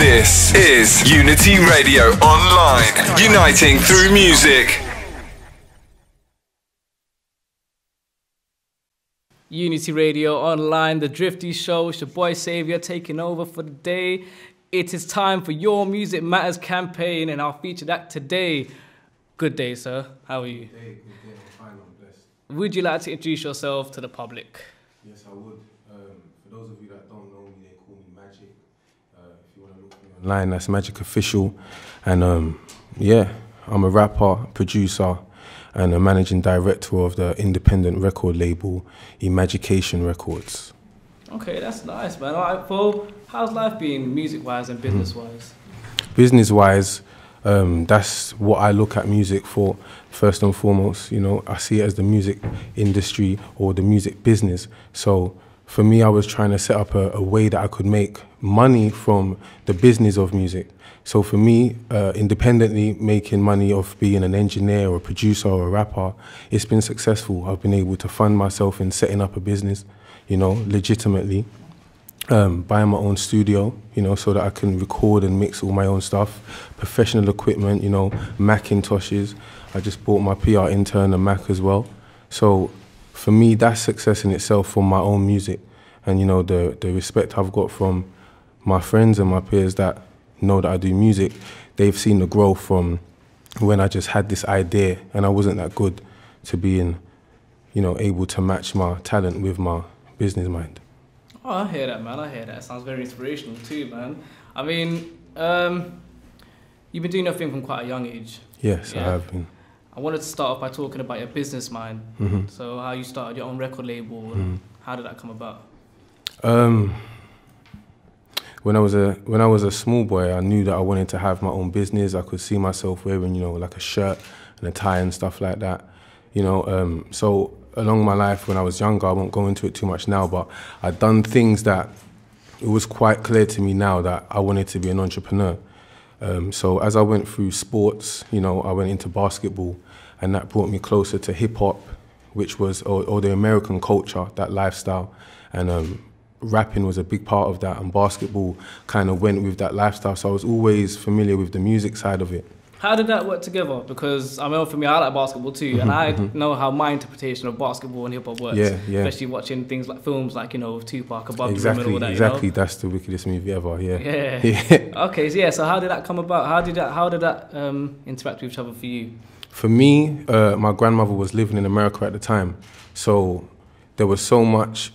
This is Unity Radio Online, uniting through music. Unity Radio Online, the Drifty Show. It's your boy Saviour taking over for the day. It is time for Your Music Matters campaign, and I'll feature that today. Good day, sir. How are you? Good day. I'm fine. I'm blessed. Would you like to introduce yourself to the public? Yes, I would. For those of you that don't know me, they call me Majic. If you want to look for me online, that's Majic Official. And yeah, I'm a rapper, producer, and a managing director of the independent record label Imagication Records. Okay, that's nice, man. All right, Paul, how's life been music-wise and business-wise? Business-wise, that's what I look at music for, first and foremost. You know, I see it as the music industry or the music business. So for me, I was trying to set up a way that I could make money from the business of music. So for me, independently making money of being an engineer or a producer or a rapper, it's been successful. I've been able to fund myself in setting up a business, you know, legitimately, buying my own studio, you know, so that I can record and mix all my own stuff, professional equipment, you know, Macintoshes. I just bought my PR intern a Mac as well. So for me, that's success in itself for my own music. And, you know, the respect I've got from my friends and my peers that know that I do music, they've seen the growth from when I just had this idea and I wasn't that good to being, you know, able to match my talent with my business mind. Oh, I hear that, man. I hear that. Sounds very inspirational too, man. I mean, you've been doing your thing from quite a young age. Yes, yeah? I have been. I wanted to start off by talking about your business mind. Mm-hmm. So how you started your own record label, and how did that come about? When I was a small boy, I knew that I wanted to have my own business. I could see myself wearing, you know, like a shirt and a tie and stuff like that. You know, so along my life when I was younger, I won't go into it too much now, but I'd done things that it was quite clear to me now that I wanted to be an entrepreneur. So as I went through sports, you know, I went into basketball, and that brought me closer to hip hop, which was, or the American culture, that lifestyle. And rapping was a big part of that, and basketball kind of went with that lifestyle. So I was always familiar with the music side of it. How did that work together? Because I know for me, I like basketball too, and I know how my interpretation of basketball and hip hop works. Yeah. Especially watching things like films like, you know, Tupac, Above Exactly, the Rim and all that. exactly. You know? That's the wickedest movie ever. Yeah. Okay, so yeah. So how did that come about? How did that interact with each other for you? For me, my grandmother was living in America at the time, so there was so much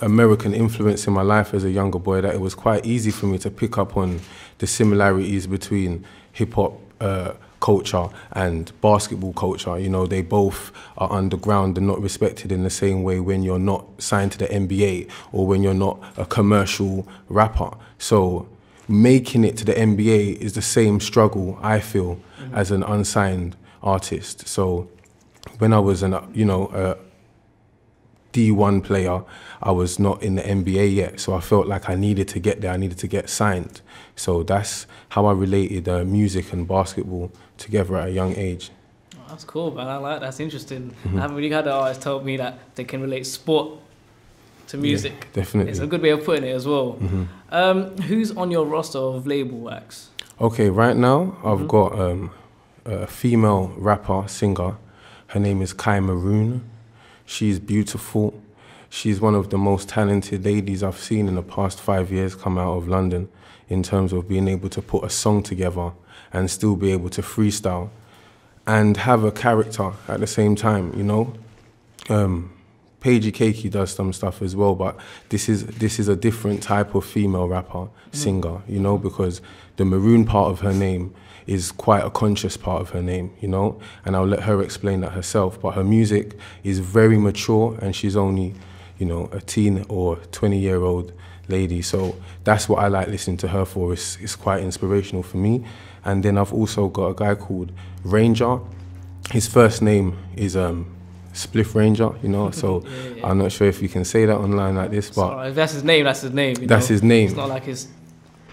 American influence in my life as a younger boy that it was quite easy for me to pick up on the similarities between hip-hop culture and basketball culture. You know, they both are underground and not respected in the same way when you're not signed to the NBA or when you're not a commercial rapper. So making it to the NBA is the same struggle, I feel, as an unsigned artist. So when I was a D1 player, I was not in the NBA yet, so I felt like I needed to get there, I needed to get signed. So that's how I related music and basketball together at a young age. Oh, that's cool, man. I like that. That's interesting. I haven't really had an artist tell me that they can relate sport to music. Yeah, definitely. It's a good way of putting it as well. Who's on your roster of label acts? Okay, right now I've got a female rapper, singer. Her name is Kai Maroon. She's beautiful. She's one of the most talented ladies I've seen in the past 5 years come out of London in terms of being able to put a song together and still be able to freestyle and have a character at the same time, you know. Paigey Keiki does some stuff as well, but this is a different type of female rapper, singer, you know, because the maroon part of her name is quite a conscious part of her name, you know, and I'll let her explain that herself. But her music is very mature, and she's only, you know, a teen or 20-year-old lady. So that's what I like listening to her for. It's quite inspirational for me. And then I've also got a guy called Ranger. His first name is Spliff Ranger, you know, so yeah. I'm not sure if you can say that online like this, but if that's his name, that's his name. That's his name. It's not like his...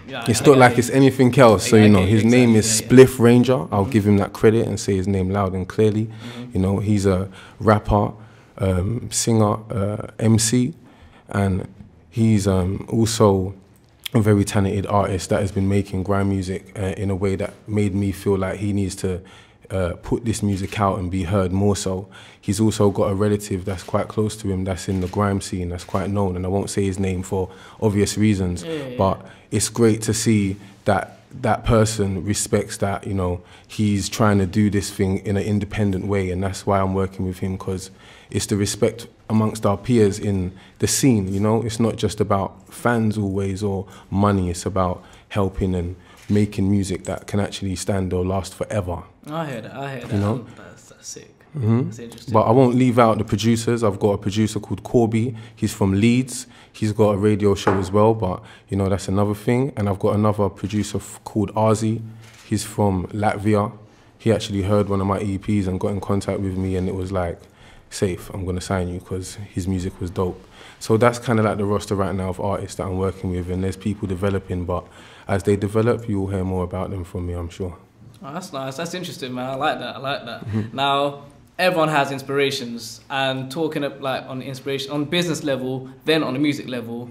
Yeah, it's not like it's anything else. So, you know, his name is Spliff Ranger. I'll give him that credit and say his name loud and clearly. You know, he's a rapper, singer, MC, and he's also a very talented artist that has been making grime music in a way that made me feel like he needs to put this music out and be heard more so. He's also got a relative that's quite close to him that's in the grime scene that's quite known, and I won't say his name for obvious reasons, but it's great to see that that person respects that, you know, he's trying to do this thing in an independent way, and that's why I'm working with him, because it's the respect amongst our peers in the scene, you know. It's not just about fans always or money, it's about helping and making music that can actually stand or last forever. I hear that. You know? That's sick. Mm-hmm. That's interesting. But I won't leave out the producers. I've got a producer called Corby. He's from Leeds. He's got a radio show as well, but you know, that's another thing. And I've got another producer called Arzi. He's from Latvia. He actually heard one of my EPs and got in contact with me, and it was like, safe, I'm gonna sign you, because his music was dope. So that's kind of like the roster right now of artists that I'm working with, and there's people developing, but as they develop, you'll hear more about them from me, I'm sure. Oh, that's nice. That's interesting, man. I like that. Now, everyone has inspirations, and talking like on inspiration on business level, then on the music level,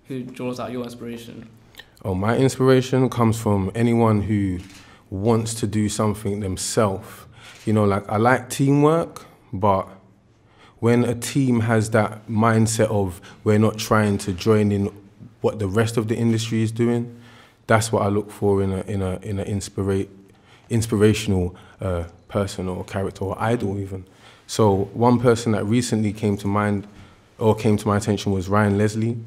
who draws out your inspiration? Oh, my inspiration comes from anyone who wants to do something themselves. You know, like I like teamwork, but when a team has that mindset of we're not trying to join in what the rest of the industry is doing, that's what I look for in an inspirational person or character or idol even. So one person that recently came to mind or came to my attention was Ryan Leslie.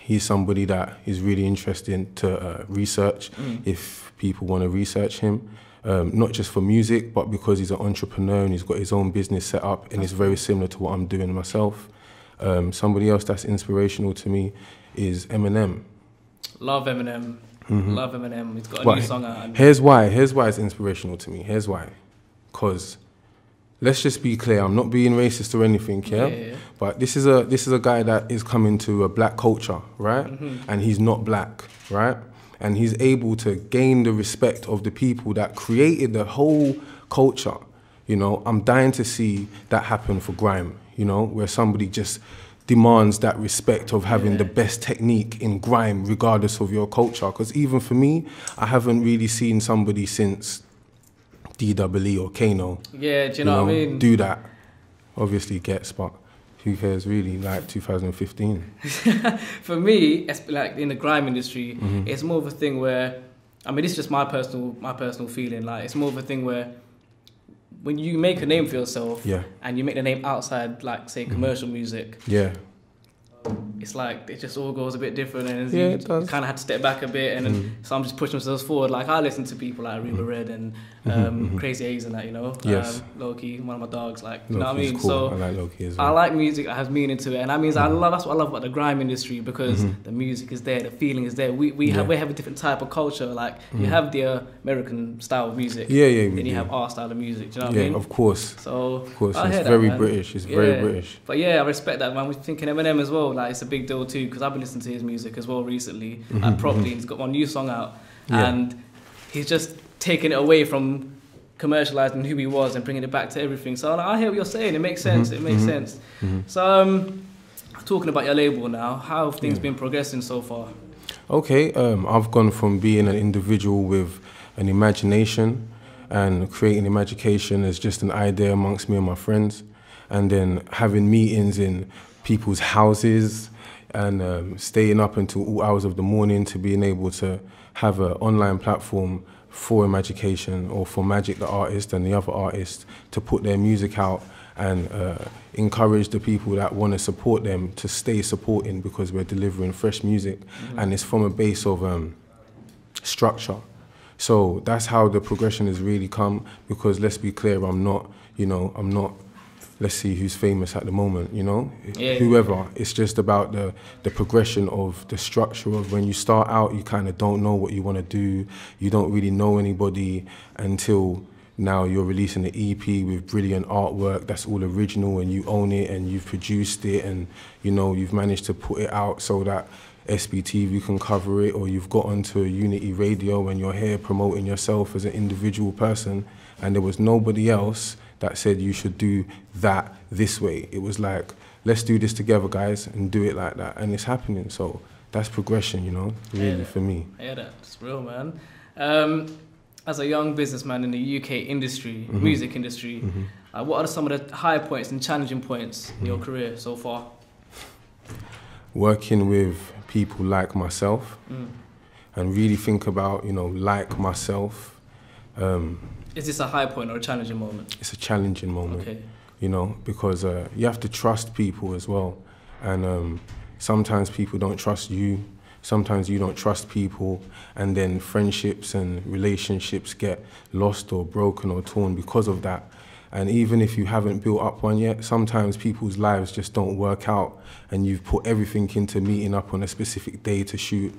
He's somebody that is really interesting to research if people want to research him. Not just for music, but because he's an entrepreneur and he's got his own business set up, and it's very similar to what I'm doing myself. Somebody else that's inspirational to me is Eminem. Love Eminem. Love Eminem. He's got a new song out. Here's why it's inspirational to me. Here's why. Because let's just be clear, I'm not being racist or anything, yeah? But this is a guy that is coming to a black culture, right? And he's not black, right? And he's able to gain the respect of the people that created the whole culture. You know, I'm dying to see that happen for grime, you know, where somebody just demands that respect of having the best technique in grime regardless of your culture. Because even for me, I haven't really seen somebody since DWE or Kano. Yeah, do you know what I mean? Do that. Obviously gets, but who cares really, like 2015. For me, like in the grime industry, it's more of a thing where, I mean, this is just my personal feeling. Like, it's more of a thing where when you make a name for yourself and you make the name outside, like, say, commercial music, it's like it just all goes a bit different, and you kind of had to step back a bit, and then some just push themselves forward. Like, I listen to people like Reba Red and Crazy A's and that, you know, Loki, one of my dogs, like, you know what I mean? Cool. So I like Loki as well. I like music that has meaning to it, and that means that's what I love about the grime industry, because the music is there, the feeling is there. We have a different type of culture. Like, you have the American style of music, then you have our style of music. Do you know what I mean? Of course. So of course, I hear it's very that, British. It's very British. But yeah, I respect that, man. We're thinking Eminem as well. Like, it's a big deal too, because I've been listening to his music as well recently, like properly. He's got one new song out, and he's just taking it away from commercializing who he was and bringing it back to everything. So like, I hear what you're saying. It makes sense. It makes sense. So talking about your label now, how have things been progressing so far? Okay, I've gone from being an individual with an imagination and creating imagination as just an idea amongst me and my friends, and then having meetings in people's houses and staying up until all hours of the morning to being able to have an online platform for Imagication or for Majic the artist and the other artists to put their music out and encourage the people that want to support them to stay supporting, because we're delivering fresh music and it's from a base of structure. So that's how the progression has really come, because let's be clear, I'm not, let's see who's famous at the moment, you know? Whoever. It's just about the progression of the structure of when you start out, you kind of don't know what you want to do. You don't really know anybody until now you're releasing an EP with brilliant artwork that's all original and you own it and you've produced it and, you know, you've managed to put it out so that SBTV can cover it, or you've got onto Unity Radio and you're here promoting yourself as an individual person, and there was nobody else that said you should do that this way. It was like, let's do this together, guys, and do it like that. And it's happening. So that's progression, you know, really for me. Yeah, that's real, man. As a young businessman in the UK industry, music industry, what are some of the high points and challenging points in your career so far? Working with people like myself and really think about, you know, like myself. Is this a high point or a challenging moment? It's a challenging moment, Okay. you know, because you have to trust people as well. And sometimes people don't trust you. Sometimes you don't trust people, and then friendships and relationships get lost or broken or torn because of that. And even if you haven't built up one yet, sometimes people's lives just don't work out, and you've put everything into meeting up on a specific day to shoot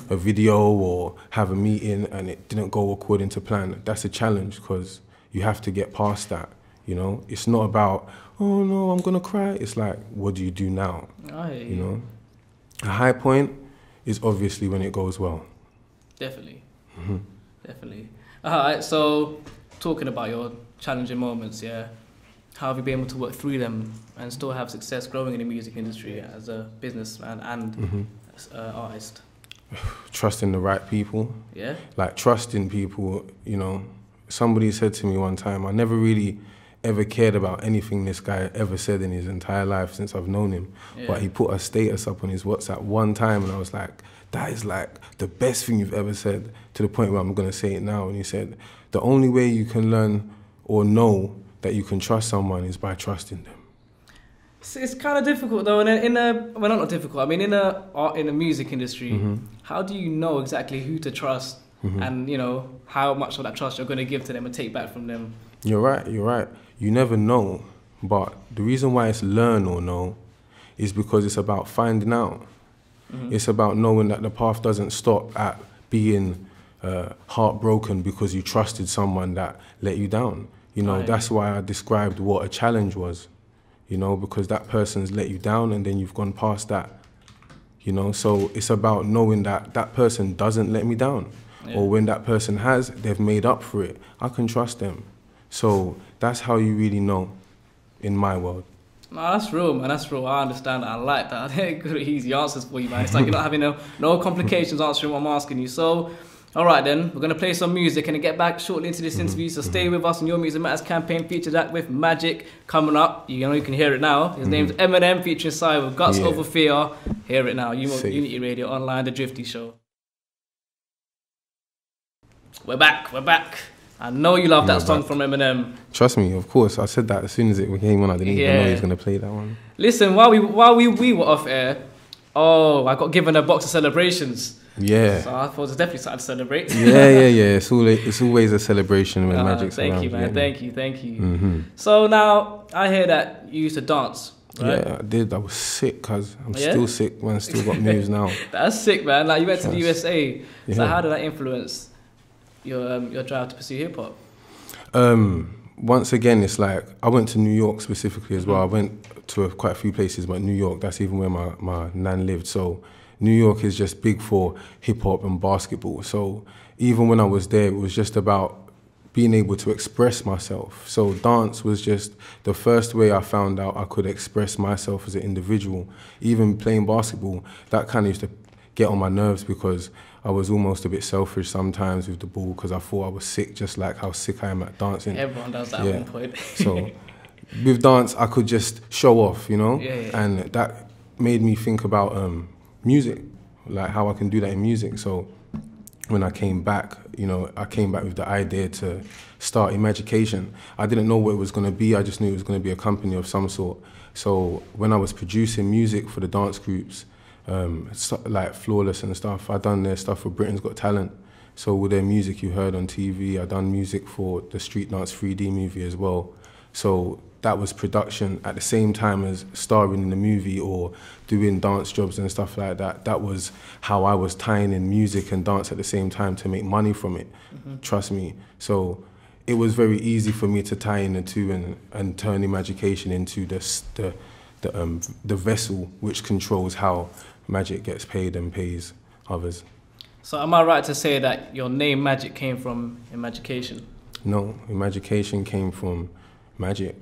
a video or have a meeting, and it didn't go according to plan. That's a challenge, because you have to get past that, you know? It's not about, oh no, I'm gonna cry. It's like, what do you do now? You know? A high point is obviously when it goes well. Definitely. Definitely. All right, so talking about your challenging moments, yeah, how have you been able to work through them and still have success growing in the music industry as a businessman and artist? Trusting the right people. Yeah? Like trusting people, you know. Somebody said to me one time, I never really ever cared about anything this guy ever said in his entire life since I've known him. Yeah. But he put a status up on his WhatsApp one time, and I was like, that is like the best thing you've ever said, to the point where I'm gonna say it now. And he said, the only way you can learn or know that you can trust someone is by trusting them. It's kind of difficult though, and well, not difficult. I mean, in the music industry, how do you know exactly who to trust, and you know how much of that trust you're going to give to them and take back from them? You're right. You never know, but the reason why it's learn or know is because it's about finding out. It's about knowing that the path doesn't stop at being heartbroken because you trusted someone that let you down. You know, that's why I described what a challenge was, you know, because that person's let you down and then you've gone past that, you know. So it's about knowing that that person doesn't let me down. Or when that person has, they've made up for it. I can trust them. So that's how you really know in my world. No, that's real, man. That's real. I understand that. I like that. I think good, easy answers for you, man. It's like you're not having no complications answering what I'm asking you. So, all right then, we're going to play some music and get back shortly into this interview. So stay with us on Your Music Matters campaign featured act with Majic coming up. You know you can hear it now. His name's Eminem featuring Sai with Guts Over Fear. Hear it now. Unity Radio Online, The Drifty Show. We're back. I know you love that song from Eminem. Trust me, of course. I said that as soon as it came on. I didn't even know he was going to play that one. Listen, while we were off air, I got given a box of celebrations. Yeah. So I thought it's definitely something to celebrate. Yeah. It's always a celebration when Magic's around. Thank you, man. Thank you. So now I hear that you used to dance. Right? Yeah, I did. I was sick, cause I'm still sick, man. Still got moves now. That's sick, man. Like you went to the USA. So how did that influence your drive to pursue hip hop? Once again, it's like I went to New York specifically as well. I went to quite a few places, but New York, that's even where my nan lived. So New York is just big for hip hop and basketball. So even when I was there, it was just about being able to express myself. So dance was just the first way I found out I could express myself as an individual. Even playing basketball, that kind of used to get on my nerves because I was almost a bit selfish sometimes with the ball because I thought I was sick, just like how sick I am at dancing. Everyone does that at one point. So with dance, I could just show off, you know? Yeah. And that made me think about music, like how I can do that in music. So when I came back, you know, I came back with the idea to start Majic. I didn't know what it was going to be. I just knew it was going to be a company of some sort. So when I was producing music for the dance groups, like Flawless and stuff, I done their stuff for Britain's Got Talent. So with their music you heard on TV, I done music for the Street Dance 3D movie as well. So that was production at the same time as starring in the movie or doing dance jobs and stuff like that. That was how I was tying in music and dance at the same time to make money from it, trust me. So it was very easy for me to tie in the two and turn Majic into the vessel which controls how Majic gets paid and pays others. So am I right to say that your name Majic came from Majic? No, Majic came from Majic.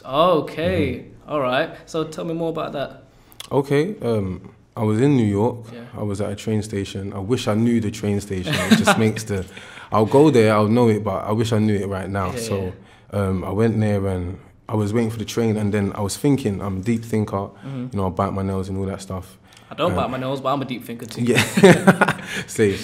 Okay, all right. So tell me more about that. Okay, I was in New York. Yeah. I was at a train station. I wish I knew the train station. It just makes the... I'll go there, I'll know it, but I wish I knew it right now. Yeah, I went there and I was waiting for the train, and then I was thinking, I'm a deep thinker, you know, I bite my nails and all that stuff. I don't bite my nails, but I'm a deep thinker too. Yeah. Sorry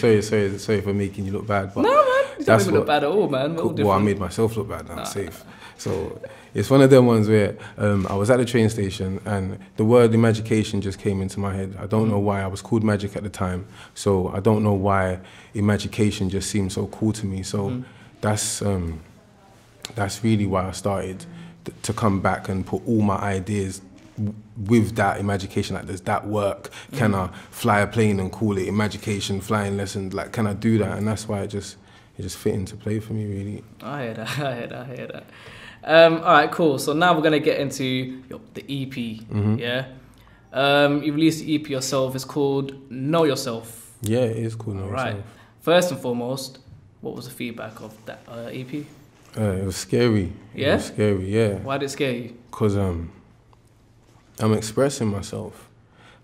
for making you look bad. But no, man. You don't make me look bad at all, man. Well, I made myself look bad now, safe. So it's one of them ones where I was at the train station and the word Imagication just came into my head. I don't know why. I was called Majic at the time, so I don't know why Imagication just seemed so cool to me. So that's really why I started to come back and put all my ideas with that Imagication. Like, does that work? Can I fly a plane and call it Imagication flying lessons? Like, can I do that? And that's why it just fit into play for me, really. I hear that. All right, cool. So now we're gonna get into the EP. Yeah. You released the EP yourself. It's called Know Yourself. Yeah, it is called Know Yourself. Right. First and foremost, what was the feedback of that EP? It was scary. Yeah? It was scary, yeah. Why did it scare you? Because I'm expressing myself.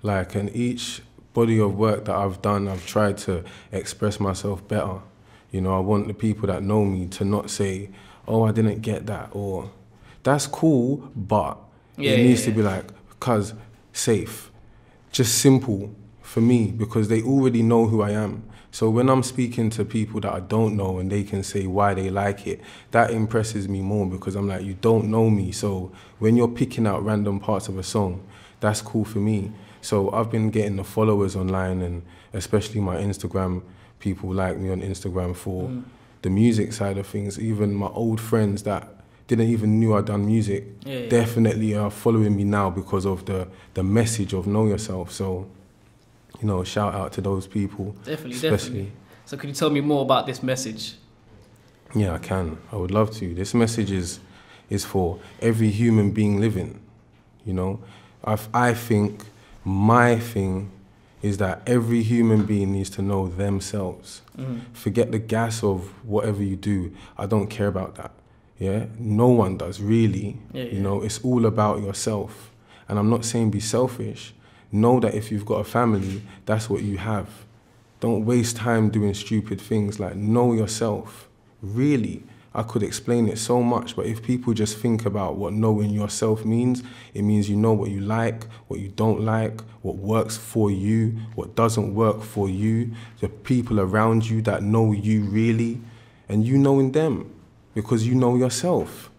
Like, in each body of work that I've done, I've tried to express myself better. You know, I want the people that know me to not say, oh, I didn't get that, or that's cool, but it needs to be like, cause safe. Just simple for me, because they already know who I am. So when I'm speaking to people that I don't know and they can say why they like it, that impresses me more, because I'm like, you don't know me. So when you're picking out random parts of a song, that's cool for me. So I've been getting the followers online, and especially my Instagram, people like me on Instagram for the music side of things. Even my old friends that didn't even knew I'd done music definitely are following me now because of the message of Know Yourself. So, you know, shout out to those people. Definitely. So could you tell me more about this message? Yeah, I can. I would love to. This message is for every human being living. You know, I think my thing is that every human being needs to know themselves. Forget the gas of whatever you do. I don't care about that. Yeah, no one does really. You know, it's all about yourself. And I'm not saying be selfish. Know that if you've got a family, that's what you have. Don't waste time doing stupid things. Like, know yourself. Really, I could explain it so much, but if people just think about what knowing yourself means, it means you know what you like, what you don't like, what works for you, what doesn't work for you, the people around you that know you really, and you knowing them, because you know yourself,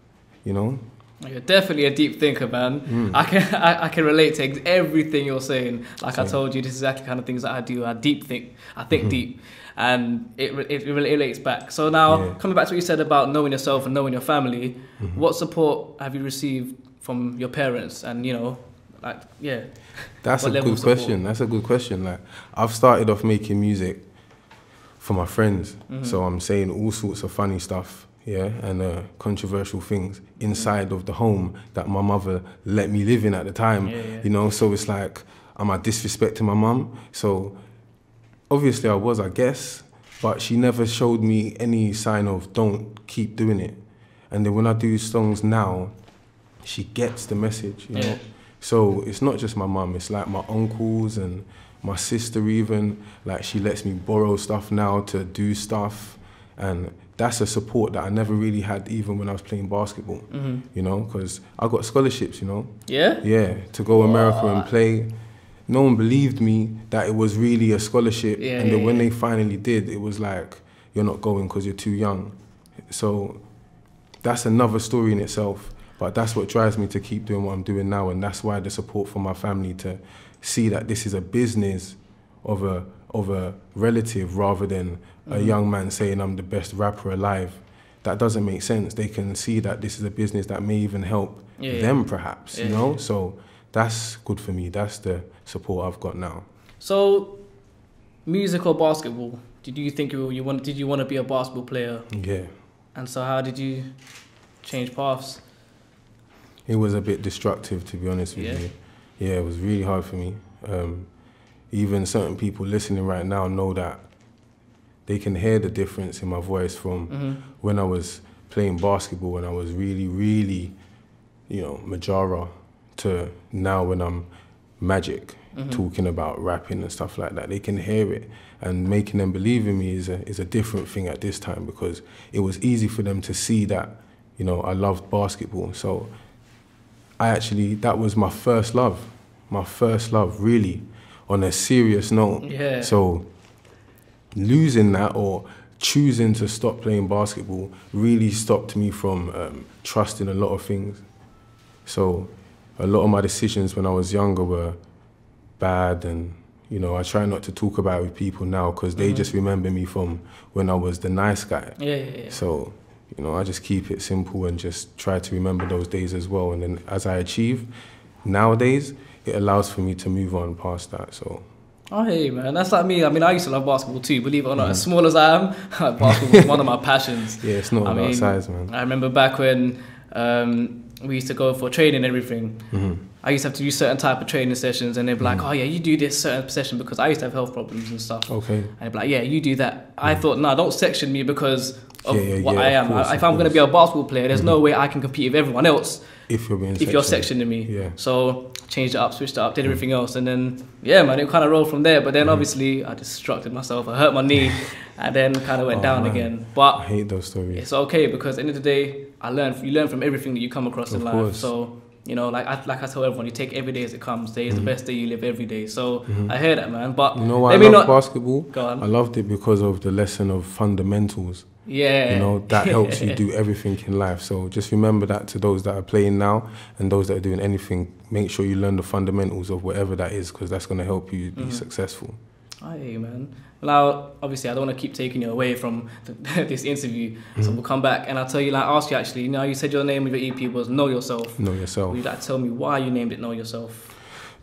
you know? You're definitely a deep thinker, man. I can relate to everything you're saying. Like I told you, this is exactly the kind of things that I do. I think deep, and it relates back. So now, coming back to what you said about knowing yourself and knowing your family, what support have you received from your parents? And, you know, like, that's a good question. That's a good question. Like, I've started off making music for my friends, so I'm saying all sorts of funny stuff. And controversial things inside of the home that my mother let me live in at the time, you know, so it's like, am I disrespecting my mum? So obviously I guess, but she never showed me any sign of don't keep doing it. And then when I do songs now, she gets the message, you know. So it's not just my mum, it's like my uncles and my sister even, like she lets me borrow stuff now to do stuff, and that's a support that I never really had even when I was playing basketball, you know, because I got scholarships, you know. Yeah, to go America and play. No one believed me that it was really a scholarship, and then when they finally did, it was like, you're not going because you're too young. So that's another story in itself, but that's what drives me to keep doing what I'm doing now, and that's why the support from my family to see that this is a business of a relative rather than a young man saying I'm the best rapper alive. That doesn't make sense. They can see that this is a business that may even help them perhaps, you know? So that's good for me. That's the support I've got now. So, music or basketball? Did you think did you want to be a basketball player? Yeah. And so how did you change paths? It was a bit destructive, to be honest with you. Yeah, it was really hard for me. Even certain people listening right now know that they can hear the difference in my voice from when I was playing basketball and I was really, really, you know, Majara, to now when I'm Majic. talking about rapping and stuff like that. They can hear it, and making them believe in me is a different thing at this time, because it was easy for them to see that, you know, I loved basketball. So that was my first love, really, on a serious note. Yeah. So losing that, or choosing to stop playing basketball, really stopped me from trusting a lot of things. So a lot of my decisions when I was younger were bad, and, you know, I try not to talk about it with people now, because they just remember me from when I was the nice guy. Yeah. So, you know, I just keep it simple and just try to remember those days as well. And then as I achieve nowadays, it allows for me to move on past that. So. Oh, hey, man, that's like me. I mean, I used to love basketball too, believe it or not. As small as I am, basketball was one of my passions. Yeah, it's not about size, man. I remember back when we used to go for training and everything. I used to have to do certain type of training sessions, and they'd be like, oh yeah, you do this certain session, because I used to have health problems and stuff. Okay. And they'd be like, yeah, you do that. I thought, no, don't section me because of what I am. Course, if I'm going to be a basketball player, there's no way I can compete with everyone else if you're sectioning me. Yeah. So changed it up, switched it up, did everything else, and then yeah, man, it kind of rolled from there. But then obviously I distracted myself, I hurt my knee, and then kind of went down again. But I hate those stories. it's okay, because at the end of the day, you learn from everything that you come across in life. Course. So, you know, like I tell everyone, you take every day as it comes. Today is the best day you live every day. So I hear that, man. But you know why I love basketball? Go on. I loved it because of the lesson of fundamentals. Yeah. You know, that helps you do everything in life. So just remember that to those that are playing now and those that are doing anything. Make sure you learn the fundamentals of whatever that is, because that's going to help you be successful. Hey, man. Now, obviously, I don't want to keep taking you away from this interview, so we'll come back and I'll tell you, like, ask you actually, you know, you said your name of your EP was Know Yourself. Know Yourself. Would you like to tell me why you named it Know Yourself?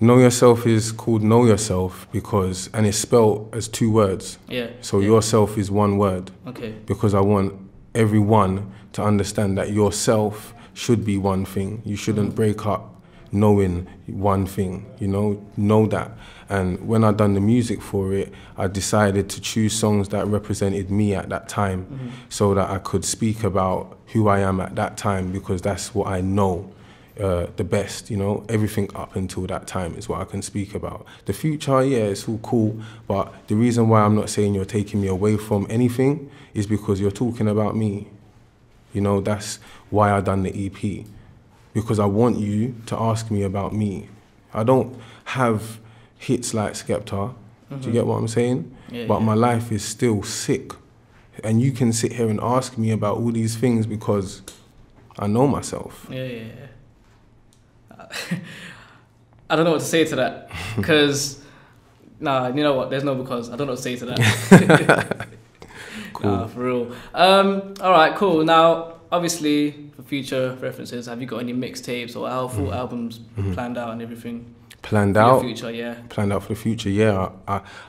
Know Yourself is called Know Yourself because, and it's spelled as 2 words. Yeah. So yourself is 1 word. Okay. Because I want everyone to understand that yourself should be one thing. You shouldn't break up knowing one thing, you know that. And when I done the music for it, I decided to choose songs that represented me at that time, so that I could speak about who I am at that time, because that's what I know the best, you know. Everything up until that time is what I can speak about. The future, yeah, it's all cool, but the reason why I'm not saying you're taking me away from anything is because you're talking about me. You know, that's why I done the EP. Because I want you to ask me about me. I don't have hits like Skepta. Do you get what I'm saying? Yeah, but my life is still sick. And you can sit here and ask me about all these things because I know myself. Yeah. I don't know what to say to that. Because, you know what? There's no because. I don't know what to say to that. Cool. Nah, for real. All right, cool. Now, obviously, for future references, have you got any mixtapes or full albums planned out and everything? Planned out? For the future, yeah. Planned out for the future, yeah.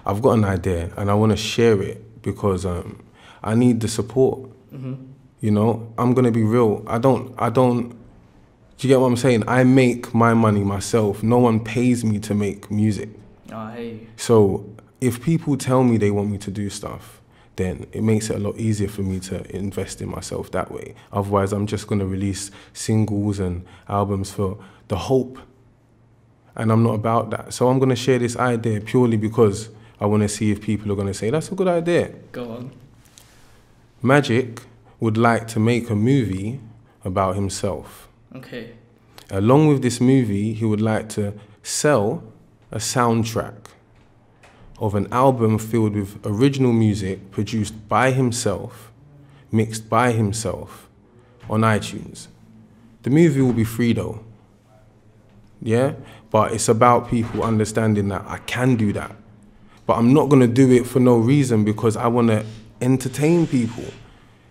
I've got an idea and I want to share it because I need the support. You know, I'm going to be real. I don't, do you get what I'm saying? I make my money myself. No one pays me to make music. Oh, hey. So if people tell me they want me to do stuff, then it makes it a lot easier for me to invest in myself that way. Otherwise, I'm just going to release singles and albums for the hope. And I'm not about that. So I'm going to share this idea purely because I want to see if people are going to say, that's a good idea. Go on. Majic would like to make a movie about himself. Okay. Along with this movie, he would like to sell a soundtrack of an album filled with original music produced by himself, mixed by himself, on iTunes. The movie will be free though, yeah? But it's about people understanding that I can do that. But I'm not gonna do it for no reason because I wanna entertain people.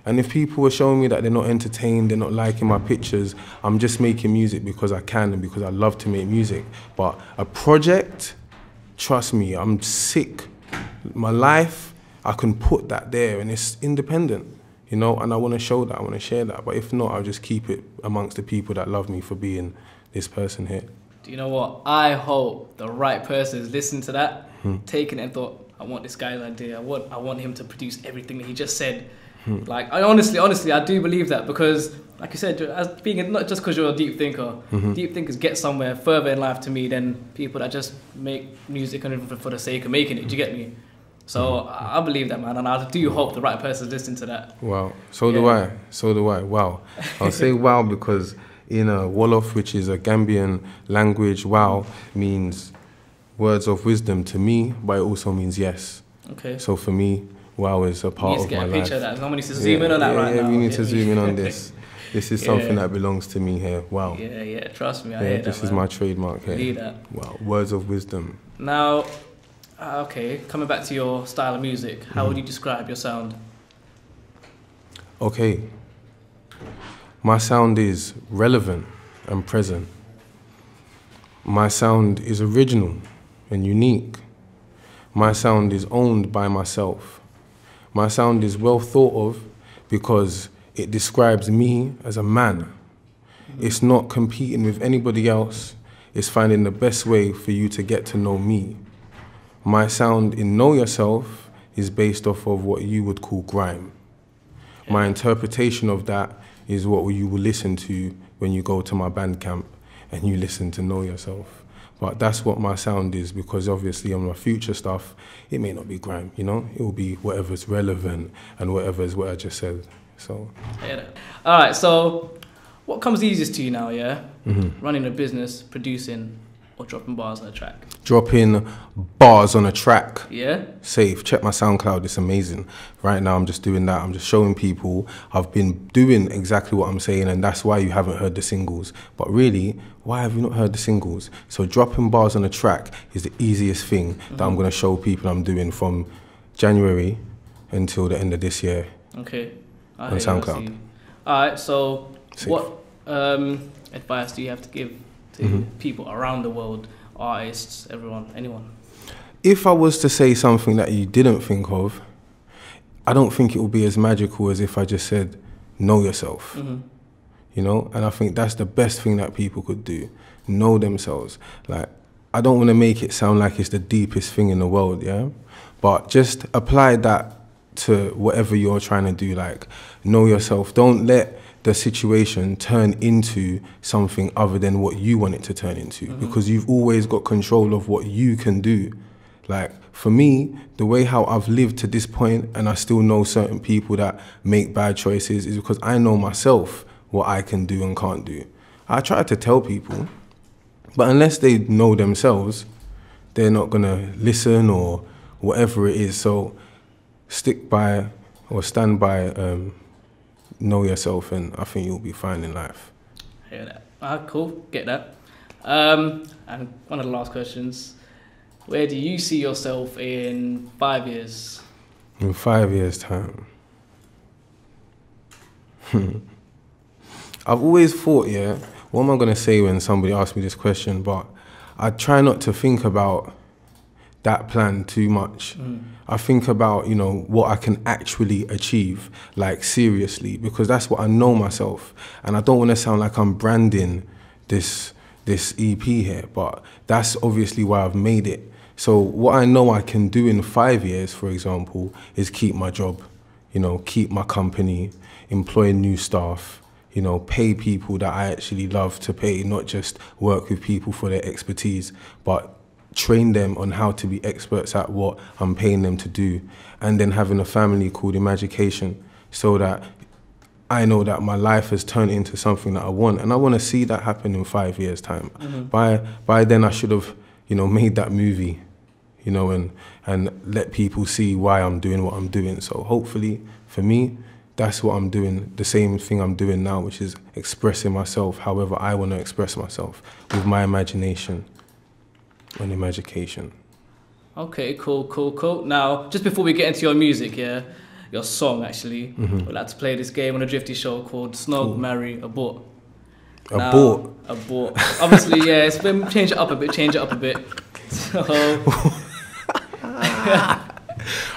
And if people are showing me that they're not entertained, they're not liking my pictures, I'm just making music because I can and because I love to make music. But a project, trust me, I'm sick. My life, I can put that there and it's independent, you know, and I want to show that, I want to share that. But if not, I'll just keep it amongst the people that love me for being this person here. Do you know what? I hope the right person is listening to that, taking it and thought, I want this guy's idea. I want him to produce everything that he just said. Like, honestly, I do believe that because, like you said, as being not just because you're a deep thinker, deep thinkers get somewhere further in life to me than people that just make music for the sake of making it. Do you get me? So I believe that, man, and I do hope the right person's listening to that. Wow. So do I. Wow. I'll say wow because in Wolof, which is a Gambian language, wow means words of wisdom to me, but it also means yes. Okay. So for me, wow is a part of my life. You need to get a picture of that. Someone needs to zoom in on that right now. Yeah, we need to zoom in on this. This is something that belongs to me here. Wow. Yeah, trust me. I hear that, this is my trademark here. Need that. Wow, words of wisdom. Now, okay, coming back to your style of music, how would you describe your sound? Okay. My sound is relevant and present. My sound is original and unique. My sound is owned by myself. My sound is well thought of because it describes me as a man. It's not competing with anybody else. It's finding the best way for you to get to know me. My sound in Know Yourself is based off of what you would call grime. My interpretation of that is what you will listen to when you go to my Bandcamp and you listen to Know Yourself. But that's what my sound is because obviously on my future stuff, it may not be grime, you know? It will be whatever's relevant and whatever's what I just said, so. Yeah. All right, so what comes easiest to you now, yeah? Running a business, producing, or dropping bars on a track? Dropping bars on a track. Yeah? Safe. Check my SoundCloud. It's amazing. Right now, I'm just doing that. I'm just showing people I've been doing exactly what I'm saying, and that's why you haven't heard the singles. But really, why have you not heard the singles? So dropping bars on a track is the easiest thing that I'm going to show people I'm doing from January until the end of this year. Okay. On SoundCloud. All right, so safe. What advice do you have to give to people around the world, artists, everyone, anyone? If I was to say something that you didn't think of, I don't think it would be as magical as if I just said, know yourself. You know, and I think that's the best thing that people could do, know themselves. Like, I don't want to make it sound like it's the deepest thing in the world, yeah? But just apply that to whatever you're trying to do, like, know yourself. Don't let the situation turn into something other than what you want it to turn into, because you've always got control of what you can do. Like, for me, the way how I've lived to this point, and I still know certain people that make bad choices, is because I know myself what I can do and can't do. I try to tell people, but unless they know themselves, they're not gonna listen or whatever it is. So stick by or stand by, know yourself, and I think you'll be fine in life. Hear that. Cool, get that. And one of the last questions, where do you see yourself in 5 years? In 5 years' time. I've always thought, yeah, what am I going to say when somebody asks me this question? But I try not to think about that plan too much. I think about, you know, what I can actually achieve, like seriously, because that's what I know myself. And I don't want to sound like I'm branding this EP here, but that's obviously why I've made it. So what I know I can do in 5 years, for example, is keep my job, you know, keep my company, employ new staff, you know, pay people that I actually love to pay, not just work with people for their expertise, but train them on how to be experts at what I'm paying them to do, and then having a family called Majic, so that I know that my life has turned into something that I want, and I want to see that happen in 5 years' time. By then I should have, you know, made that movie, you know, and let people see why I'm doing what I'm doing. So hopefully, for me, that's what I'm doing, the same thing I'm doing now, which is expressing myself however I want to express myself, with my imagination and imagication. Okay, cool. Now, just before we get into your music, yeah, your song actually, we'd like to play this game on a Drifty show called Snog, Marry, Abort. Abort? Abort. Obviously, yeah, it's been change it up a bit. So...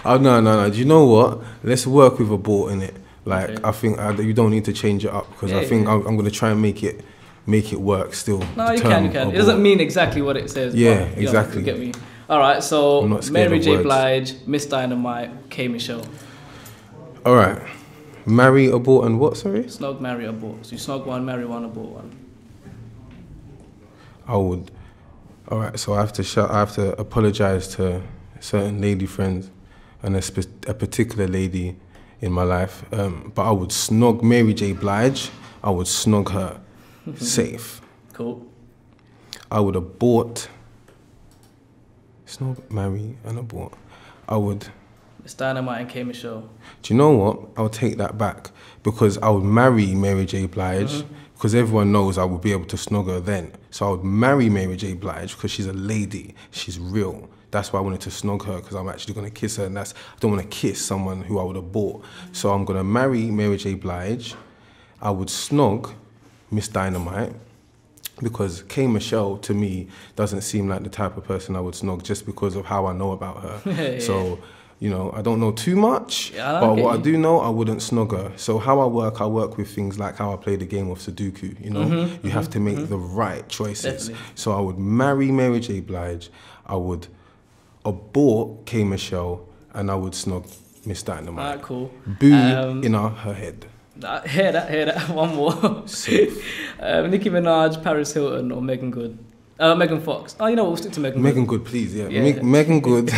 Oh, no. Do you know what? Let's work with abort in it. Like, okay. I think you don't need to change it up, because I think I'm going to try and make it work still. No, you can. Abort. It doesn't mean exactly what it says. Yeah, but, exactly. You get me. All right, so Mary J. Blige, Miss Dynamite, K. Michelle. All right. Marry, abort, and what, sorry? Snog, marry, abort. So you snog one, marry one, abort one. I would. All right, so I have to apologize to certain lady friends and a particular lady in my life. But I would snog Mary J. Blige. I would snog her. Safe. Cool. I would abort. Snog, marry, and abort. I would. Miss Dynamite and K Michelle. Do you know what? I'll take that back because I would marry Mary J. Blige because everyone knows I would be able to snog her then. So I would marry Mary J. Blige because she's a lady. She's real. That's why I wanted to snog her because I'm actually going to kiss her, and I don't want to kiss someone who I would abort. So I'm going to marry Mary J. Blige. I would snog Miss Dynamite because K Michelle to me doesn't seem like the type of person I would snog just because of how I know about her. Yeah. So, you know, I don't know too much, Yeah, but what I do know, I wouldn't snog her. So how I work with things like how I play the game of Sudoku, you know? You have to make the right choices. Definitely. So I would marry Mary J. Blige, I would abort K Michelle, and I would snog Miss Dynamite. Alright, cool. Boo in her head. Hear that. One more. Safe. Nicki Minaj, Paris Hilton, or Megan Good? Megan Fox. Oh, you know what? We'll stick to Megan Good. Megan Good, please, yeah. Yeah. Megan Good.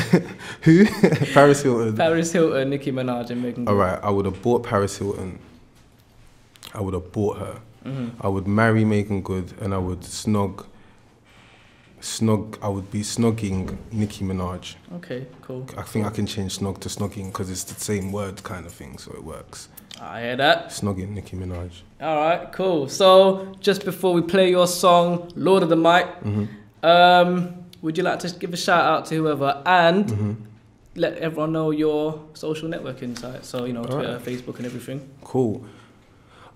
Who? Paris Hilton. Paris Hilton, Nicki Minaj, and Megan Good. All right, I would abort Paris Hilton. I would abort her. I would marry Megan Good, and I would I would be snogging Nicki Minaj. Okay, cool. I think I can change snog to snogging because it's the same word kind of thing, so it works. I hear that. Snogging Nicki Minaj. All right, cool. So just before we play your song, Lord of the Mic, would you like to give a shout out to whoever and let everyone know your social networking sites? So, you know, Twitter, Facebook and everything. Cool.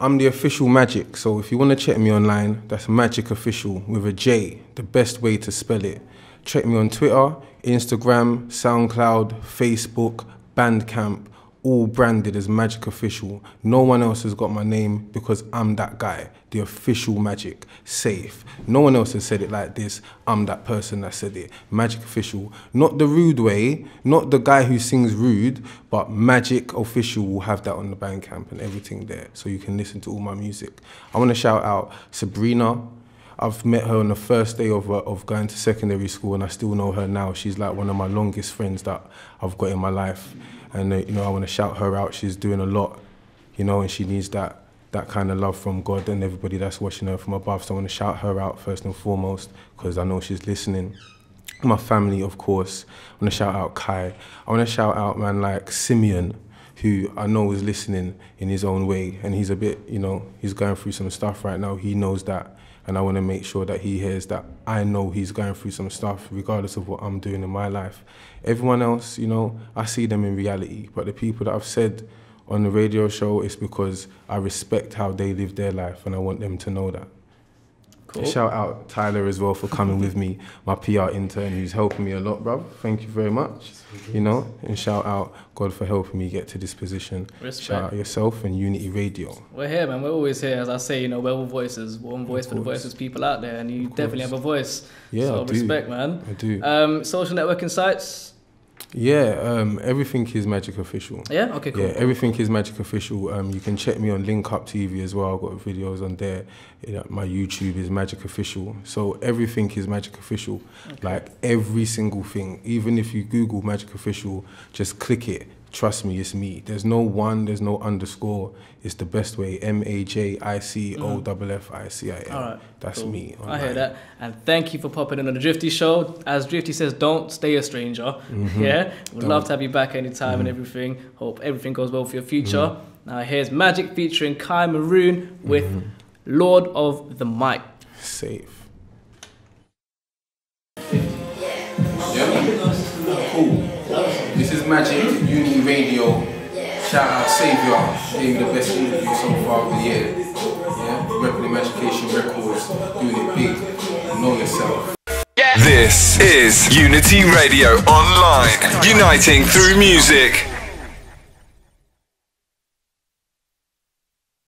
I'm the official Majic, so if you want to check me online, that's Majic Official with a J, the best way to spell it. Check me on Twitter, Instagram, SoundCloud, Facebook, Bandcamp, all branded as Majic Official. No one else has got my name because I'm that guy, the official Majic, safe. No one else has said it like this. I'm that person that said it. Majic Official. Not the rude way, not the guy who sings rude, but Majic Official will have that on the Bandcamp and everything there, so you can listen to all my music. I want to shout out Sabrina. I've met her on the first day of going to secondary school, and I still know her now. She's like one of my longest friends that I've got in my life. And, you know, I want to shout her out. She's doing a lot, you know, and she needs that kind of love from God and everybody that's watching her from above. So I want to shout her out first and foremost because I know she's listening. My family, of course. I want to shout out Kai. I want to shout out, man, like Simeon, who I know is listening in his own way. And he's a bit, you know, he's going through some stuff right now. He knows that. And I want to make sure that he hears that I know he's going through some stuff, regardless of what I'm doing in my life. Everyone else, you know, I see them in reality. But the people that I've said on the radio show, it's because I respect how they live their life, and I want them to know that. Cool. Shout out Tyler as well for coming with me, my PR intern, who's helping me a lot, bruv. Thank you very much. You know, and shout out God for helping me get to this position. Respect. Shout out yourself and Unity Radio. We're here, man. We're always here. As I say, you know, we're all voices. One voice for the voiceless people out there, and you definitely have a voice. Yeah, so I do. respect, man. I do. Social networking sites. Yeah, everything is Majic Official. Yeah? Okay, cool. Yeah, everything is Majic Official. You can check me on Link Up TV as well. I've got videos on there. My YouTube is Majic Official. So everything is Majic Official. Okay. Like every single thing. Even if you Google Majic Official, just click it. Trust me, it's me. There's no one, there's no underscore. It's the best way. MAJICOFFICIL. All right, That's cool. me. I hear that. And thank you for popping in on the Drifty Show. As Drifty says, don't stay a stranger. Yeah? We'd love to have you back anytime and everything. Hope everything goes well for your future. Now here's Majic featuring Kai Maroon with Lord of the Mic. Safe. Cool. This is Majic, Uni Radio. Shout out Saviour, gave me the best interview so far of the year. Yeah, repping Imagination Records, doing it big. Know yourself. This is Unity Radio Online, uniting through music.